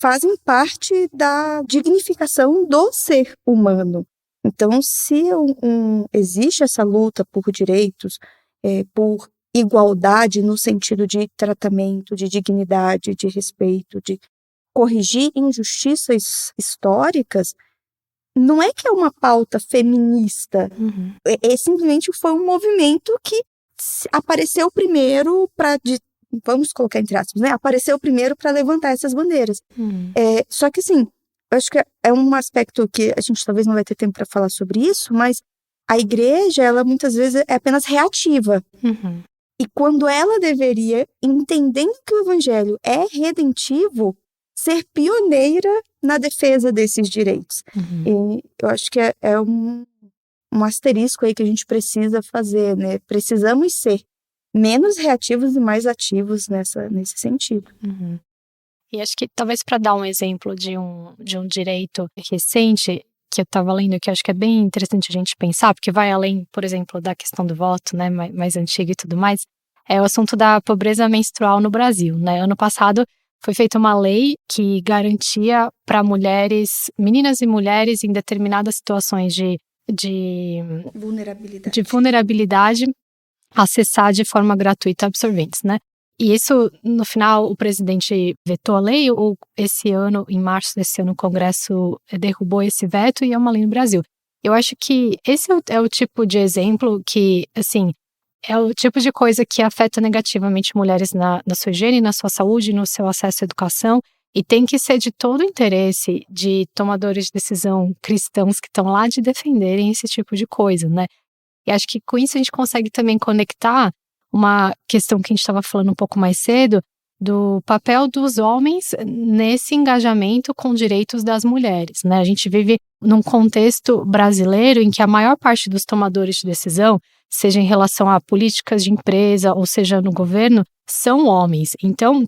fazem parte da dignificação do ser humano. Então, se existe essa luta por direitos, por igualdade no sentido de tratamento, de dignidade, de respeito, de corrigir injustiças históricas, não é que é uma pauta feminista, simplesmente foi um movimento que apareceu primeiro vamos colocar entre aspas, né? Apareceu primeiro para levantar essas bandeiras. Só que assim, eu acho que é um aspecto que a gente talvez não vai ter tempo para falar sobre isso, mas a igreja, ela muitas vezes é apenas reativa. E quando ela deveria, entendendo que o evangelho é redentivo, ser pioneira na defesa desses direitos. E eu acho que é um asterisco aí que a gente precisa fazer, né? Precisamos ser menos reativos e mais ativos nesse sentido. E acho que talvez para dar um exemplo de um direito recente que eu estava lendo, que eu acho que é bem interessante a gente pensar, porque vai além, por exemplo, da questão do voto, né, mais antiga e tudo mais, é o assunto da pobreza menstrual no Brasil, né? Ano passado foi feita uma lei que garantia para meninas e mulheres em determinadas situações de vulnerabilidade acessar de forma gratuita absorventes, né? E isso, no final, o presidente vetou a lei, esse ano, em março desse ano, o Congresso derrubou esse veto e é uma lei no Brasil. Eu acho que esse é o tipo de exemplo que, assim, é o tipo de coisa que afeta negativamente mulheres na sua higiene, na sua saúde, no seu acesso à educação, e tem que ser de todo o interesse de tomadores de decisão cristãos que estão lá de defenderem esse tipo de coisa, né? E acho que com isso a gente consegue também conectar uma questão que a gente estava falando um pouco mais cedo, do papel dos homens nesse engajamento com direitos das mulheres, né? A gente vive num contexto brasileiro em que a maior parte dos tomadores de decisão, seja em relação a políticas de empresa ou seja no governo, são homens. Então,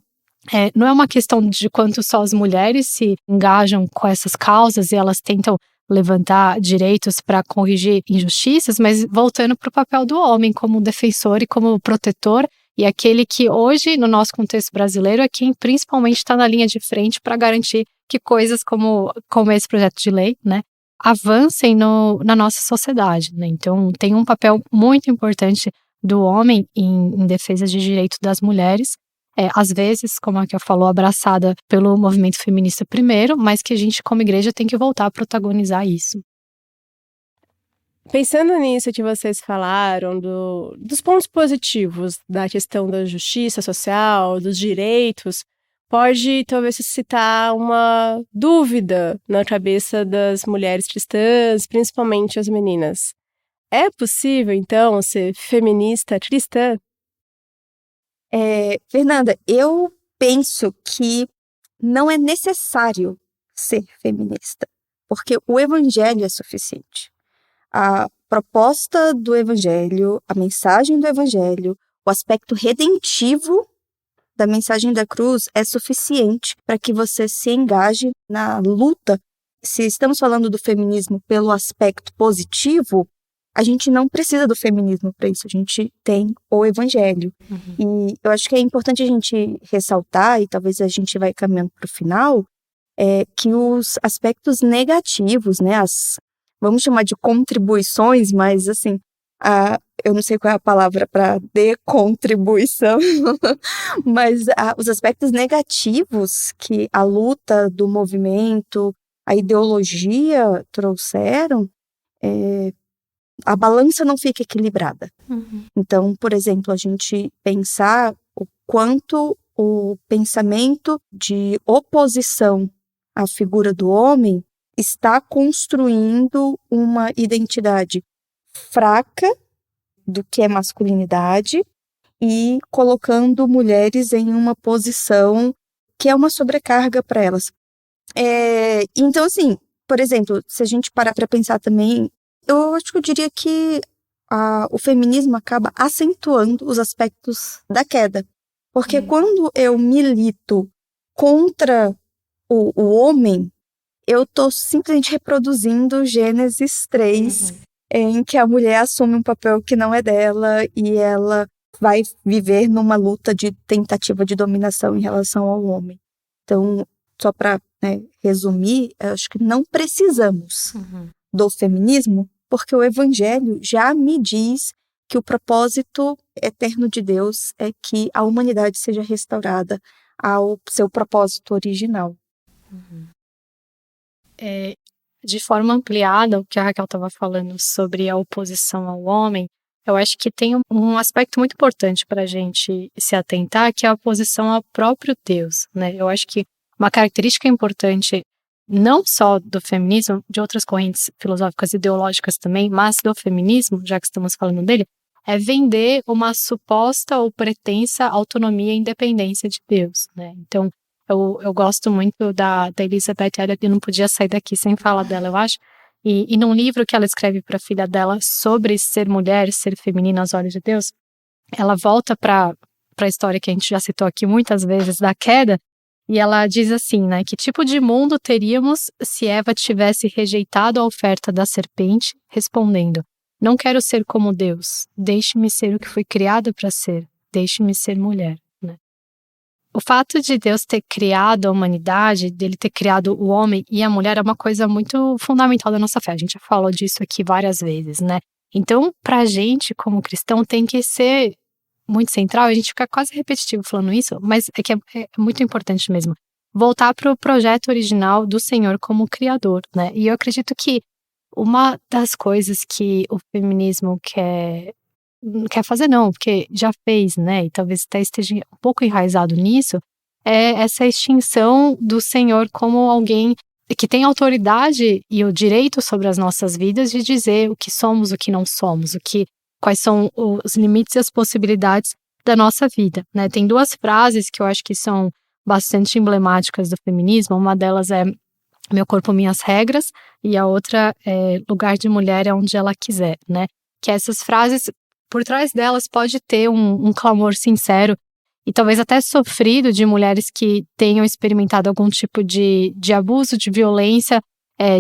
não é uma questão de quanto só as mulheres se engajam com essas causas e elas tentam levantar direitos para corrigir injustiças, mas voltando para o papel do homem como defensor e como protetor, e aquele que hoje, no nosso contexto brasileiro, é quem principalmente está na linha de frente para garantir que coisas como esse projeto de lei, né, avancem na nossa sociedade, né? Então, tem um papel muito importante do homem em defesa de direitos das mulheres, às vezes, como a Raquel falou, abraçada pelo movimento feminista primeiro, mas que a gente, como igreja, tem que voltar a protagonizar isso. Pensando nisso que vocês falaram, dos pontos positivos da questão da justiça social, dos direitos, pode talvez suscitar uma dúvida na cabeça das mulheres cristãs, principalmente as meninas. É possível, então, ser feminista cristã? Fernanda, eu penso que não é necessário ser feminista, porque o evangelho é suficiente. A proposta do evangelho, a mensagem do evangelho, o aspecto redentivo da mensagem da cruz é suficiente para que você se engaje na luta. Se estamos falando do feminismo pelo aspecto positivo, a gente não precisa do feminismo para isso, a gente tem o evangelho. E eu acho que é importante a gente ressaltar, e talvez a gente vai caminhando para o final, que os aspectos negativos, né, vamos chamar de contribuições, mas assim, eu não sei qual é a palavra para decontribuição, mas os aspectos negativos que a luta do movimento, a ideologia trouxeram, a balança não fica equilibrada. Então, por exemplo, a gente pensar o quanto o pensamento de oposição à figura do homem está construindo uma identidade fraca do que é masculinidade e colocando mulheres em uma posição que é uma sobrecarga para elas. Então, assim, por exemplo, se a gente parar para pensar também, eu acho que eu diria que o feminismo acaba acentuando os aspectos da queda. Porque quando eu milito contra o homem, eu estou simplesmente reproduzindo Gênesis 3, em que a mulher assume um papel que não é dela e ela vai viver numa luta de tentativa de dominação em relação ao homem. Então, só para resumir, eu acho que não precisamos do feminismo, porque o evangelho já me diz que o propósito eterno de Deus é que a humanidade seja restaurada ao seu propósito original. De forma ampliada, o que a Raquel estava falando sobre a oposição ao homem, eu acho que tem um aspecto muito importante para a gente se atentar, que é a oposição ao próprio Deus, né? Eu acho que uma característica importante, não só do feminismo, de outras correntes filosóficas e ideológicas também, mas do feminismo, já que estamos falando dele, é vender uma suposta ou pretensa autonomia e independência de Deus, né? Então, eu gosto muito da Elizabeth Elliot, e não podia sair daqui sem falar dela, eu acho. E num livro que ela escreve para a filha dela sobre ser mulher, ser feminina aos olhos de Deus, ela volta para a história que a gente já citou aqui muitas vezes, da queda, e ela diz assim, né, que tipo de mundo teríamos se Eva tivesse rejeitado a oferta da serpente, respondendo: não quero ser como Deus, deixe-me ser o que fui criada para ser, deixe-me ser mulher. O fato de Deus ter criado a humanidade, dele ter criado o homem e a mulher, é uma coisa muito fundamental da nossa fé. A gente já falou disso aqui várias vezes, né? Então, pra gente, como cristão, tem que ser muito central. A gente fica quase repetitivo falando isso, mas é que é muito importante mesmo. Voltar para o projeto original do Senhor como criador, né? E eu acredito que uma das coisas que o feminismo quer fazer, não, porque já fez, né, e talvez até esteja um pouco enraizado nisso, é essa extinção do Senhor como alguém que tem autoridade e o direito sobre as nossas vidas de dizer o que somos, o que não somos, quais são os limites e as possibilidades da nossa vida, né? Tem duas frases que eu acho que são bastante emblemáticas do feminismo. Uma delas é meu corpo, minhas regras, e a outra é lugar de mulher é onde ela quiser, né? Que essas frases, por trás delas pode ter um clamor sincero e talvez até sofrido de mulheres que tenham experimentado algum tipo de abuso, de violência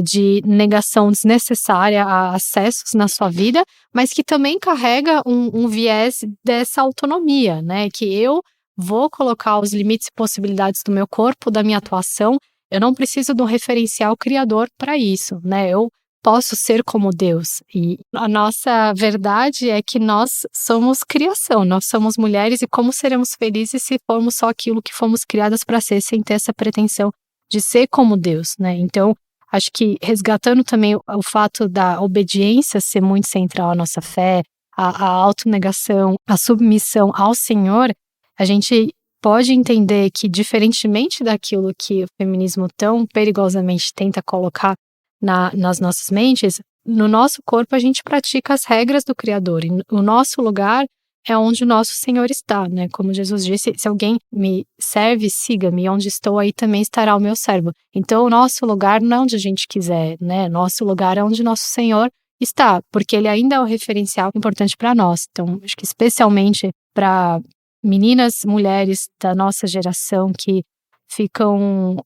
de negação desnecessária a acessos na sua vida, mas que também carrega um viés dessa autonomia, né? Que eu vou colocar os limites e possibilidades do meu corpo, da minha atuação. Eu não preciso de um referencial criador para isso, né? Eu posso ser como Deus. E a nossa verdade é que nós somos criação, nós somos mulheres, e como seremos felizes se formos só aquilo que fomos criadas para ser, sem ter essa pretensão de ser como Deus, né? Então, acho que resgatando também o fato da obediência ser muito central à nossa fé, a autonegação, a submissão ao Senhor, a gente pode entender que, diferentemente daquilo que o feminismo tão perigosamente tenta colocar nas nossas mentes, no nosso corpo a gente pratica as regras do Criador, e o nosso lugar é onde o nosso Senhor está, né? Como Jesus disse, se alguém me serve, siga-me, onde estou, aí também estará o meu servo. Então, o nosso lugar não é onde a gente quiser, né? Nosso lugar é onde nosso Senhor está, porque Ele ainda é o referencial importante para nós. Então, acho que especialmente para meninas, mulheres da nossa geração que ficam,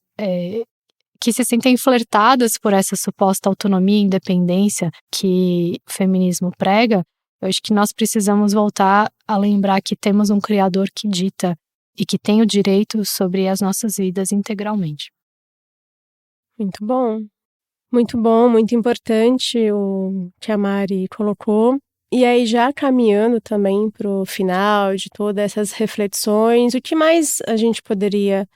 que se sentem flertadas por essa suposta autonomia e independência que o feminismo prega, eu acho que nós precisamos voltar a lembrar que temos um Criador que dita e que tem o direito sobre as nossas vidas integralmente. Muito bom. Muito bom, muito importante o que a Mari colocou. E aí, já caminhando também para o final de todas essas reflexões, o que mais a gente poderia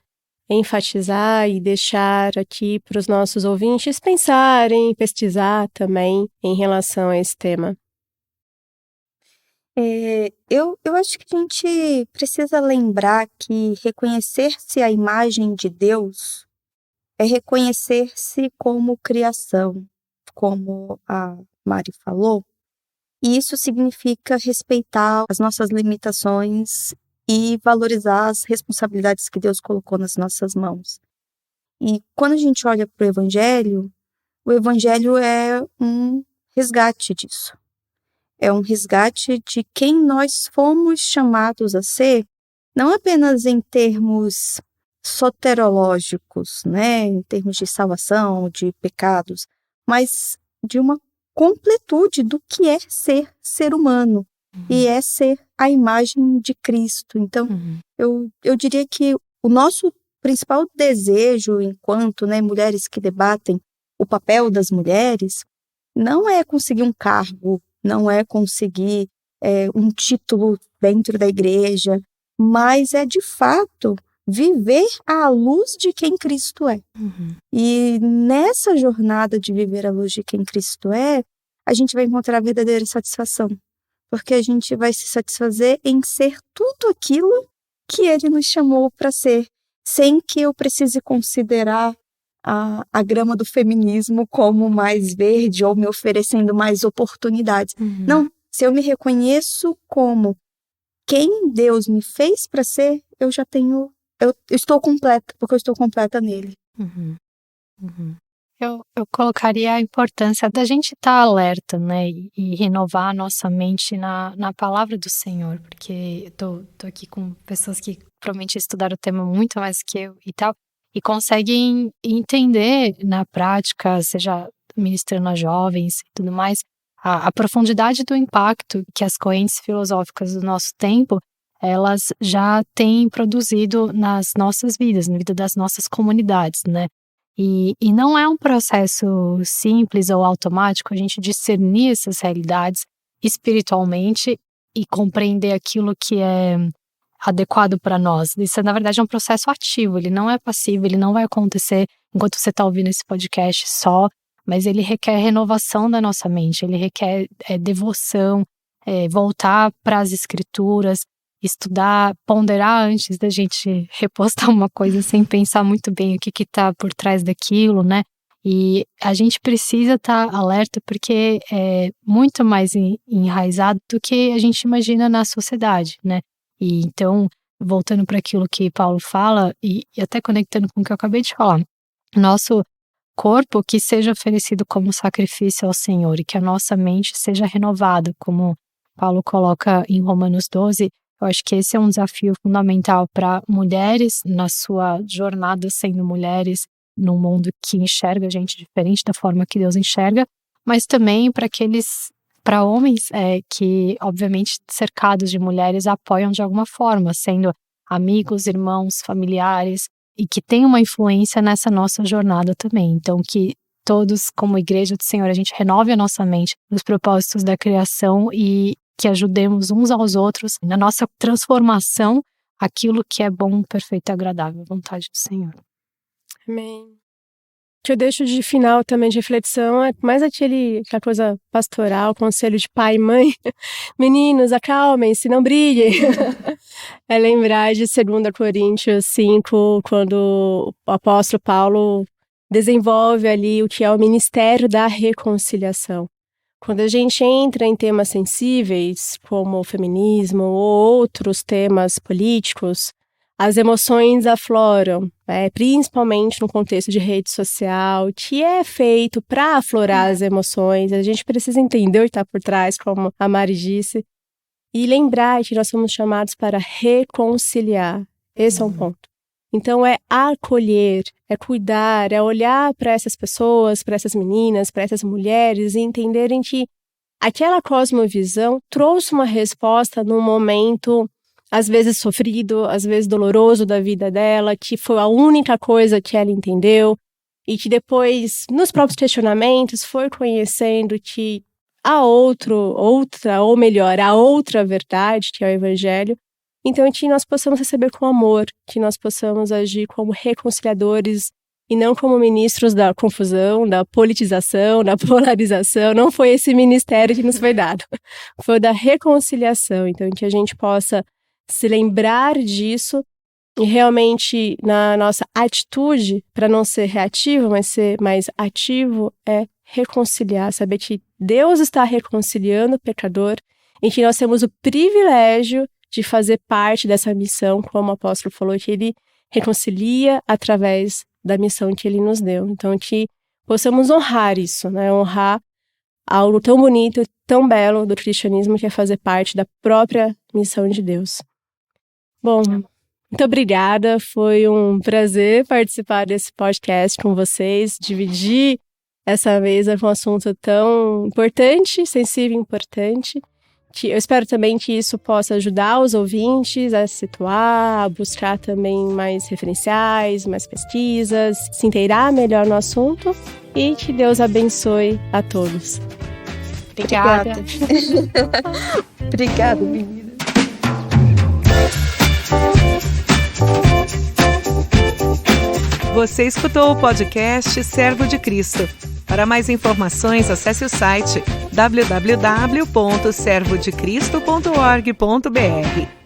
enfatizar e deixar aqui para os nossos ouvintes pensarem, pesquisar também em relação a esse tema? Eu acho que a gente precisa lembrar que reconhecer-se a imagem de Deus é reconhecer-se como criação, como a Mari falou, e isso significa respeitar as nossas limitações e valorizar as responsabilidades que Deus colocou nas nossas mãos. E quando a gente olha para o Evangelho é um resgate disso. É um resgate de quem nós fomos chamados a ser, não apenas em termos soterológicos, né, em termos de salvação, de pecados, mas de uma completude do que é ser humano, e é ser a imagem de Cristo. Então, eu diria que o nosso principal desejo enquanto, né, mulheres que debatem o papel das mulheres não é conseguir um cargo, não é conseguir um título dentro da igreja, mas é de fato viver à luz de quem Cristo é. E nessa jornada de viver à luz de quem Cristo é, a gente vai encontrar a verdadeira satisfação, porque a gente vai se satisfazer em ser tudo aquilo que Ele nos chamou para ser, sem que eu precise considerar a grama do feminismo como mais verde ou me oferecendo mais oportunidades. Não, se eu me reconheço como quem Deus me fez para ser, eu já tenho, eu estou completa, porque eu estou completa nele. Eu colocaria a importância da gente estar alerta, né, e renovar a nossa mente na palavra do Senhor, porque eu tô aqui com pessoas que provavelmente estudaram o tema muito mais que eu e tal, e conseguem entender na prática, seja ministrando a jovens e tudo mais, a profundidade do impacto que as correntes filosóficas do nosso tempo, elas já têm produzido nas nossas vidas, na vida das nossas comunidades, né? E não é um processo simples ou automático a gente discernir essas realidades espiritualmente e compreender aquilo que é adequado para nós. Isso, na verdade, é um processo ativo, ele não é passivo, ele não vai acontecer enquanto você está ouvindo esse podcast só, mas ele requer renovação da nossa mente, ele requer devoção, voltar para as escrituras, estudar, ponderar antes da gente repostar uma coisa sem pensar muito bem o que está por trás daquilo, né? E a gente precisa estar alerta porque é muito mais enraizado do que a gente imagina na sociedade, né? E então, voltando para aquilo que Paulo fala, e até conectando com o que eu acabei de falar, nosso corpo que seja oferecido como sacrifício ao Senhor e que a nossa mente seja renovada, como Paulo coloca em Romanos 12, eu acho que esse é um desafio fundamental para mulheres na sua jornada sendo mulheres, num mundo que enxerga a gente diferente da forma que Deus enxerga, mas também para homens que, obviamente, cercados de mulheres, apoiam de alguma forma, sendo amigos, irmãos, familiares, e que tem uma influência nessa nossa jornada também. Então, que todos, como Igreja do Senhor, a gente renove a nossa mente nos propósitos da criação e que ajudemos uns aos outros na nossa transformação, aquilo que é bom, perfeito e agradável, a vontade do Senhor. Amém. O que eu deixo de final também de reflexão é mais aquela coisa pastoral, conselho de pai e mãe. Meninos, acalmem-se, não briguem. É lembrar de 2 Coríntios 5, quando o apóstolo Paulo desenvolve ali o que é o ministério da reconciliação. Quando a gente entra em temas sensíveis, como o feminismo ou outros temas políticos, as emoções afloram, principalmente no contexto de rede social, que é feito para aflorar as emoções. A gente precisa entender o que está por trás, como a Mari disse, e lembrar que nós somos chamados para reconciliar. Esse é um ponto. Então, é acolher, é cuidar, é olhar para essas pessoas, para essas meninas, para essas mulheres e entenderem que aquela cosmovisão trouxe uma resposta num momento, às vezes sofrido, às vezes doloroso da vida dela, que foi a única coisa que ela entendeu e que depois, nos próprios questionamentos, foi conhecendo que há outra, ou melhor, a outra verdade, que é o Evangelho. Então, que nós possamos receber com amor, que nós possamos agir como reconciliadores e não como ministros da confusão, da politização, da polarização. Não foi esse ministério que nos foi dado. Foi o da reconciliação. Então, que a gente possa se lembrar disso e realmente, na nossa atitude, para não ser reativo, mas ser mais ativo, é reconciliar. Saber que Deus está reconciliando o pecador e que nós temos o privilégio de fazer parte dessa missão, como o apóstolo falou, que ele reconcilia através da missão que ele nos deu. Então, que possamos honrar isso, né? Honrar algo tão bonito, tão belo do cristianismo, que é fazer parte da própria missão de Deus. Bom, muito obrigada. Foi um prazer participar desse podcast com vocês, dividir essa mesa com um assunto tão importante, sensível e importante. Eu espero também que isso possa ajudar os ouvintes a se situar, a buscar também mais referenciais, mais pesquisas, se inteirar melhor no assunto e que Deus abençoe a todos. Obrigada. Obrigada, menina. Você escutou o podcast Servo de Cristo. Para mais informações, acesse o site www.servodecristo.org.br.